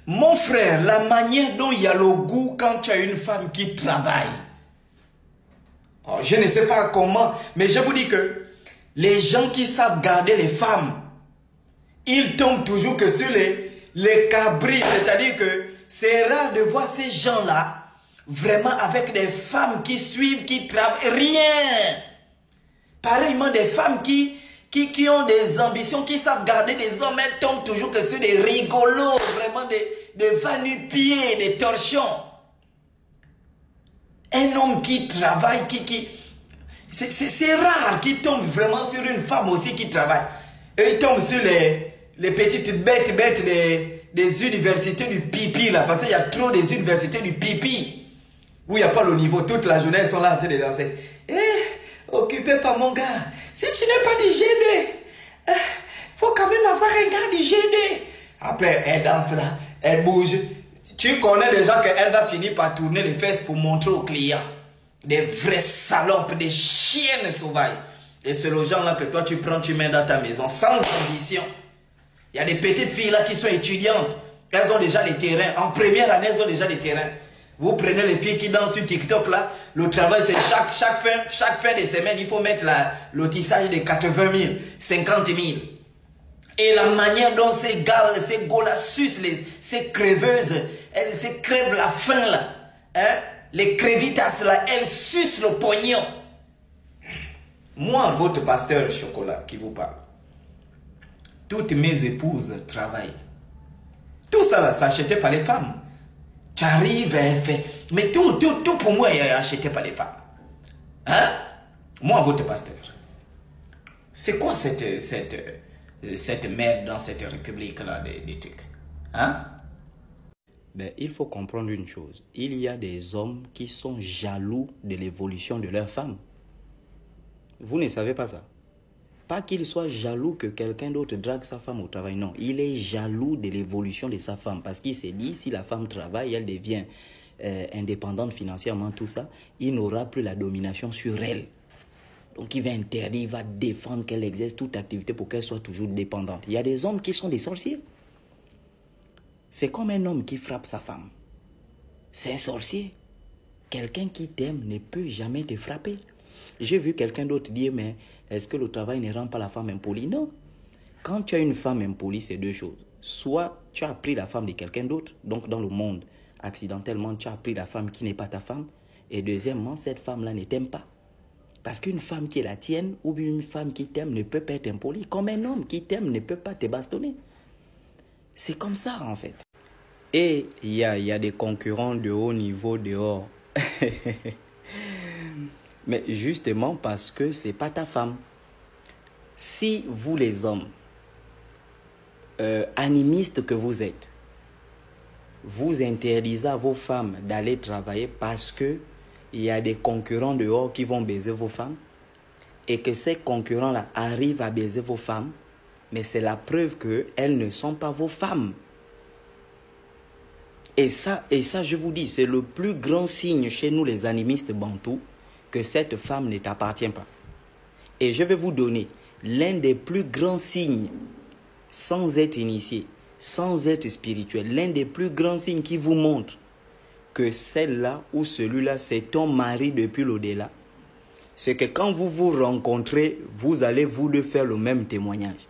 Mon frère, la manière dont il y a le goût quand tu as une femme qui travaille. Oh, je ne sais pas comment, mais je vous dis que les gens qui savent garder les femmes, ils tombent toujours que sur les cabris. C'est-à-dire que c'est rare de voir ces gens-là vraiment avec des femmes qui suivent, qui travaillent. Rien. Pareillement, des femmes qui ont des ambitions, qui savent garder des hommes, elles tombent toujours que sur des rigolos, vraiment des va-nu-pieds, des torchons. Un homme qui travaille, c'est rare qu'il tombe vraiment sur une femme aussi qui travaille. Et il tombe sur les petites bêtes des universités du pipi là, parce qu'il y a trop des universités du pipi où il n'y a pas le niveau. Toute la journée, elles sont là en train de danser. Occupez pas mon gars. Si tu n'es pas d'hygiène, il faut quand même avoir un gars d'hygiène. Après, elle danse là, elle bouge. Tu connais déjà qu'elle va finir par tourner les fesses pour montrer aux clients. Des vraies salopes, des chiennes sauvages. Et c'est le genre là que toi tu prends, tu mets dans ta maison, sans ambition. Il y a des petites filles là qui sont étudiantes. Elles ont déjà les terrains. En première année, elles ont déjà les terrains. Vous prenez les filles qui dansent sur TikTok là. Le travail, c'est chaque fin de semaine, il faut mettre le tissage de 80 000, 50 000. Et la manière dont ces gars, ces gars-là sucent, ces creveuses, elles se crèvent la faim là. Hein? Les crévitas là, elles sucent le pognon. Moi, votre pasteur chocolat qui vous parle, toutes mes épouses travaillent. Tout ça là, c'est acheté par les femmes. Tu arrives, elle fait. Mais tout pour moi est acheté par les femmes. Hein? Moi, votre pasteur. C'est quoi cette merde dans cette république-là des trucs? Hein? Ben, il faut comprendre une chose. Il y a des hommes qui sont jaloux de l'évolution de leur femme. Vous ne savez pas ça? Pas qu'il soit jaloux que quelqu'un d'autre drague sa femme au travail. Non, il est jaloux de l'évolution de sa femme. Parce qu'il s'est dit, si la femme travaille, elle devient indépendante financièrement, tout ça, il n'aura plus la domination sur elle. Donc il va interdire, il va défendre qu'elle exerce toute activité pour qu'elle soit toujours dépendante. Il y a des hommes qui sont des sorciers. C'est comme un homme qui frappe sa femme. C'est un sorcier. Quelqu'un qui t'aime ne peut jamais te frapper. J'ai vu quelqu'un d'autre dire, mais est-ce que le travail ne rend pas la femme impolie? Non. Quand tu as une femme impolie, c'est deux choses. Soit tu as pris la femme de quelqu'un d'autre, donc dans le monde, accidentellement, tu as pris la femme qui n'est pas ta femme. Et deuxièmement, cette femme-là ne t'aime pas. Parce qu'une femme qui est la tienne ou une femme qui t'aime ne peut pas être impolie. Comme un homme qui t'aime ne peut pas te bastonner. C'est comme ça en fait. Et il y a des concurrents de haut niveau dehors. Mais justement parce que c'est pas ta femme. Si vous les hommes, animistes que vous êtes, vous interdisez à vos femmes d'aller travailler parce que il y a des concurrents dehors qui vont baiser vos femmes et que ces concurrents-là arrivent à baiser vos femmes, mais c'est la preuve qu'elles ne sont pas vos femmes. Et ça, je vous dis, c'est le plus grand signe chez nous les animistes bantous que cette femme ne t'appartient pas. Et je vais vous donner l'un des plus grands signes, sans être initié, sans être spirituel, l'un des plus grands signes qui vous montre que celle-là ou celui-là, c'est ton mari depuis l'au-delà. C'est que quand vous vous rencontrez, vous allez vous deux faire le même témoignage.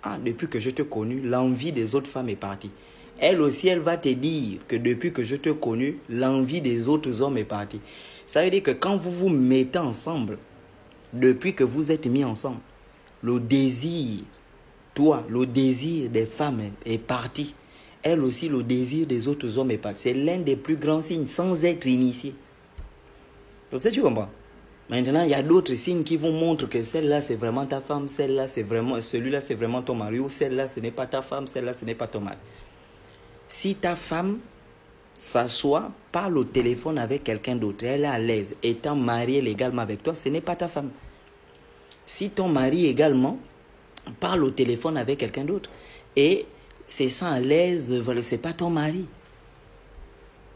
Ah, depuis que je t'ai connu, l'envie des autres femmes est partie. Elle aussi, elle va te dire que depuis que je t'ai connu, l'envie des autres hommes est partie. Ça veut dire que quand vous vous mettez ensemble, depuis que vous êtes mis ensemble, le désir, toi, le désir des femmes est parti. Elle aussi, le désir des autres hommes est parti. C'est l'un des plus grands signes sans être initié. Donc, tu comprends? Maintenant, il y a d'autres signes qui vous montrent que celle-là, c'est vraiment ta femme, celle-là, c'est vraiment, celui-là, c'est vraiment ton mari, ou celle-là, ce n'est pas ta femme, celle-là, ce n'est pas ton mari. Si ta femme s'assoit, parle au téléphone avec quelqu'un d'autre, elle est à l'aise, étant mariée légalement avec toi, ce n'est pas ta femme. Si ton mari également parle au téléphone avec quelqu'un d'autre et se sent à l'aise, ce n'est pas ton mari.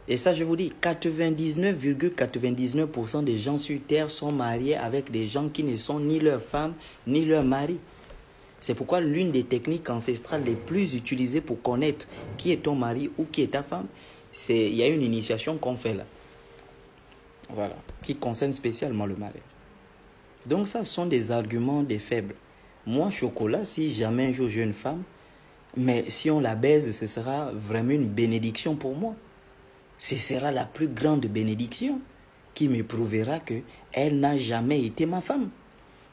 Et ça, je vous dis, 99,99% des gens sur Terre sont mariés avec des gens qui ne sont ni leur femme, ni leur mari. C'est pourquoi l'une des techniques ancestrales les plus utilisées pour connaître qui est ton mari ou qui est ta femme, il y a une initiation qu'on fait là. Voilà. Qui concerne spécialement le mariage. Donc ça, ce sont des arguments des faibles. Moi, Chocolat, si jamais un jour j'ai une femme, mais si on la baise, ce sera vraiment une bénédiction pour moi. Ce sera la plus grande bénédiction qui me prouvera qu'elle n'a jamais été ma femme.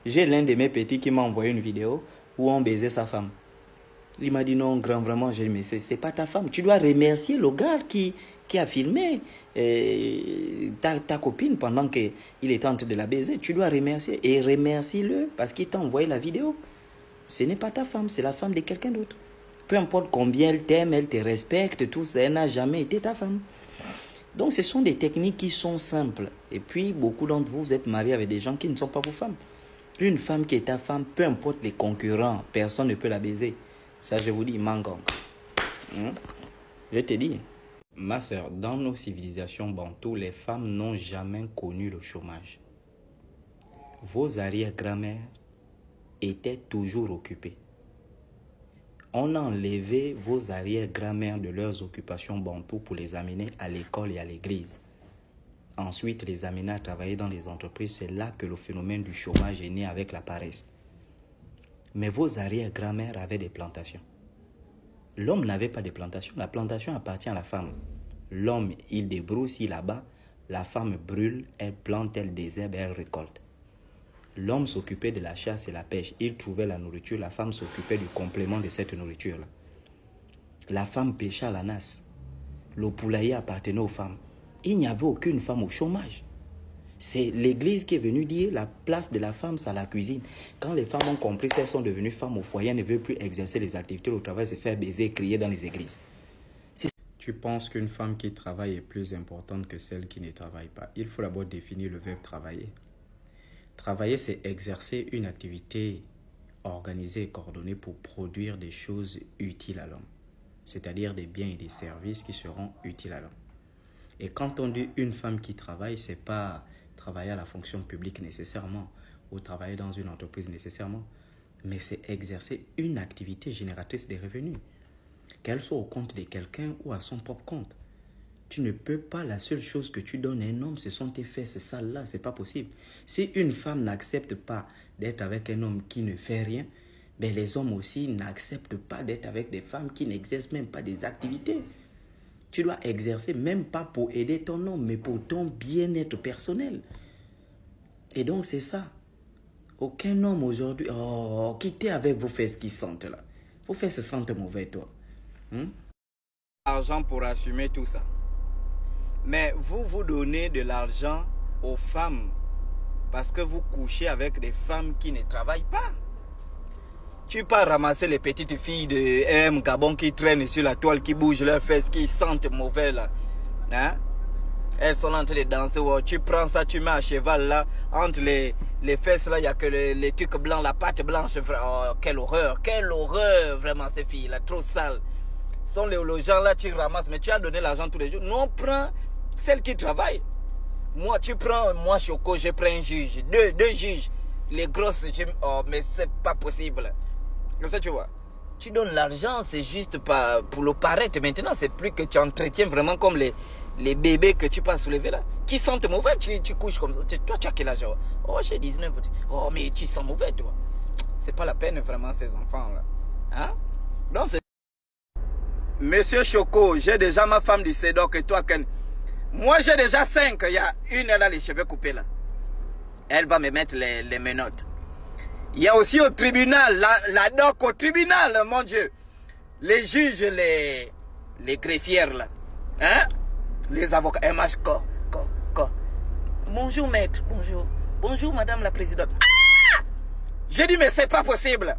J'ai l'un de mes petits qui m'a envoyé une vidéo où on baisait sa femme. Il m'a dit non, grand, vraiment, j'ai dit, mais c'est pas ta femme. Tu dois remercier le gars qui a filmé ta copine pendant qu'il était en train de la baiser. Tu dois remercier et remercie-le parce qu'il t'a envoyé la vidéo. Ce n'est pas ta femme, c'est la femme de quelqu'un d'autre. Peu importe combien elle t'aime, elle te respecte, tout ça, elle n'a jamais été ta femme. Donc ce sont des techniques qui sont simples. Et puis beaucoup d'entre vous, vous êtes mariés avec des gens qui ne sont pas vos femmes. Une femme qui est ta femme, peu importe les concurrents, personne ne peut la baiser. Ça, je vous dis, mangang. Je te dis, ma soeur, dans nos civilisations bantoues, les femmes n'ont jamais connu le chômage. Vos arrière-grand-mères étaient toujours occupées. On a enlevé vos arrière-grand-mères de leurs occupations bantoues pour les amener à l'école et à l'église. Ensuite, les amener à travailler dans les entreprises. C'est là que le phénomène du chômage est né avec la paresse. Mais vos arrière-grand-mères avaient des plantations. L'homme n'avait pas de plantation. La plantation appartient à la femme. L'homme, il débroussit là-bas. La femme brûle, elle plante, elle désherbe, elle récolte. L'homme s'occupait de la chasse et la pêche. Il trouvait la nourriture. La femme s'occupait du complément de cette nourriture-là. La femme pêchait à la nasse. Le poulailler appartenait aux femmes. Il n'y avait aucune femme au chômage. C'est l'Église qui est venue dire la place de la femme, c'est à la cuisine. Quand les femmes ont compris qu'elles sont devenues femmes au foyer, elles ne veulent plus exercer les activités au travail, se faire baiser et crier dans les églises. Tu penses qu'une femme qui travaille est plus importante que celle qui ne travaille pas? Il faut d'abord définir le verbe travailler. Travailler, c'est exercer une activité organisée et coordonnée pour produire des choses utiles à l'homme. C'est-à-dire des biens et des services qui seront utiles à l'homme. Et quand on dit une femme qui travaille, ce n'est pas travailler à la fonction publique nécessairement ou travailler dans une entreprise nécessairement, mais c'est exercer une activité génératrice de revenus, qu'elle soit au compte de quelqu'un ou à son propre compte. Tu ne peux pas, la seule chose que tu donnes à un homme, ce sont tes fesses sales-là, ce n'est pas possible. Si une femme n'accepte pas d'être avec un homme qui ne fait rien, ben les hommes aussi n'acceptent pas d'être avec des femmes qui n'exercent même pas des activités. Tu dois exercer, même pas pour aider ton homme, mais pour ton bien-être personnel. Et donc, c'est ça. Aucun homme aujourd'hui... Oh, quittez avec vos fesses qui sentent là. Vos fesses sentent mauvais, toi. Argent pour assumer tout ça. Mais vous donnez de l'argent aux femmes parce que vous couchez avec des femmes qui ne travaillent pas. Tu pars ramasser les petites filles de M Gabon qui traînent sur la toile, qui bougent leurs fesses, qui sentent mauvais là. Hein? Elles sont en train de danser. Oh, tu prends ça, tu mets à cheval là. Entre les fesses là, il n'y a que les trucs blancs, la pâte blanche. Oh, quelle horreur vraiment ces filles là, trop sales. Sont les gens là, tu ramasses, mais tu as donné l'argent tous les jours. Non, prends celles qui travaillent. Moi, tu prends, moi Choco, je prends un juge, deux juges. Les grosses, oh, mais c'est pas possible. Comme ça, tu vois. Tu donnes l'argent, c'est juste pas pour le paraître. Maintenant, c'est plus que tu entretiens vraiment comme les bébés que tu peux soulever là. Qui sentent mauvais, tu couches comme ça. Toi, tu as quel âge? Oh, j'ai 19. Oh, mais tu sens mauvais, toi. C'est pas la peine vraiment, ces enfants là. Hein? Donc, c'est... Monsieur Choco, j'ai déjà ma femme du CEDOC et toi, Ken. Moi, j'ai déjà 5. Il y a une, elle a les cheveux coupés là. Elle va me mettre les menottes. Il y a aussi au tribunal, la doc au tribunal, mon Dieu. Les juges, les greffières là. Hein? Les avocats. Bonjour maître, bonjour. Bonjour madame la présidente. Ah! J'ai dit mais c'est pas possible.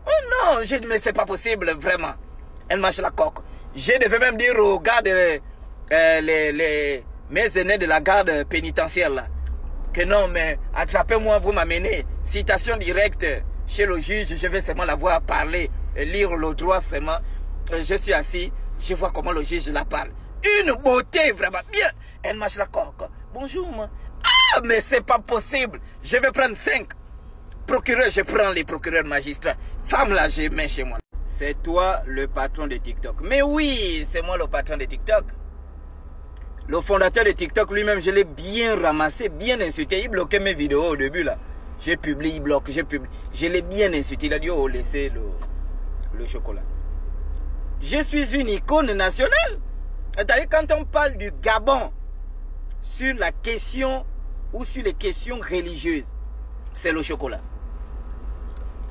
Oh non, j'ai dit mais c'est pas possible vraiment. Elle mâche la coque. Je devais même dire aux gardes, mes aînés de la garde pénitentiaire là. Que non, mais attrapez-moi, vous m'amenez. Citation directe chez le juge, je vais seulement la voir parler, lire le droit seulement. Je suis assis, je vois comment le juge la parle. Une beauté, vraiment bien. Elle mâche la coque. Bonjour, moi. Ah, mais c'est pas possible. Je vais prendre 5. procureur, je prends les procureurs magistrats. Femme là, je mets chez moi. C'est toi le patron de TikTok. Mais oui, c'est moi le patron de TikTok. Le fondateur de TikTok lui-même, je l'ai bien ramassé, bien insulté. Il bloquait mes vidéos au début là. J'ai publié, il bloque, j'ai publié. Je l'ai bien insulté. Il a dit, oh, laissez le chocolat. Je suis une icône nationale. C'est-à-dire quand on parle du Gabon sur la question ou sur les questions religieuses, c'est le chocolat.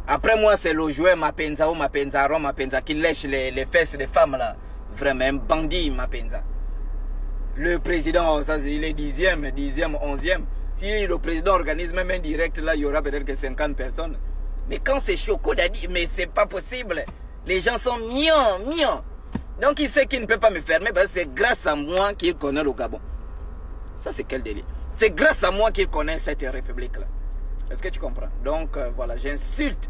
Après moi, c'est le joueur Mapenza ou Mapenza, Mapenza qui lèche les fesses des femmes là. Vraiment, un bandit Mapenza. Le président, ça, il est 10e, 11e. Si le président organise même un direct là, il y aura peut-être que 50 personnes. Mais quand c'est Choco Dadi, mais c'est pas possible. Les gens sont mignons. Donc il sait qu'il ne peut pas me fermer parce que c'est grâce à moi qu'il connaît le Gabon. Ça c'est quel délire. C'est grâce à moi qu'il connaît cette république là. Est-ce que tu comprends? Donc voilà, j'insulte.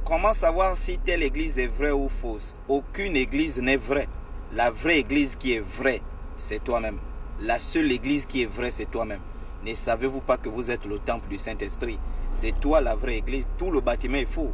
Comment savoir si telle église est vraie ou fausse? Aucune église n'est vraie. La vraie église qui est vraie, c'est toi-même. La seule église qui est vraie, c'est toi-même. Ne savez-vous pas que vous êtes le temple du Saint-Esprit? C'est toi la vraie église. Tout le bâtiment est faux.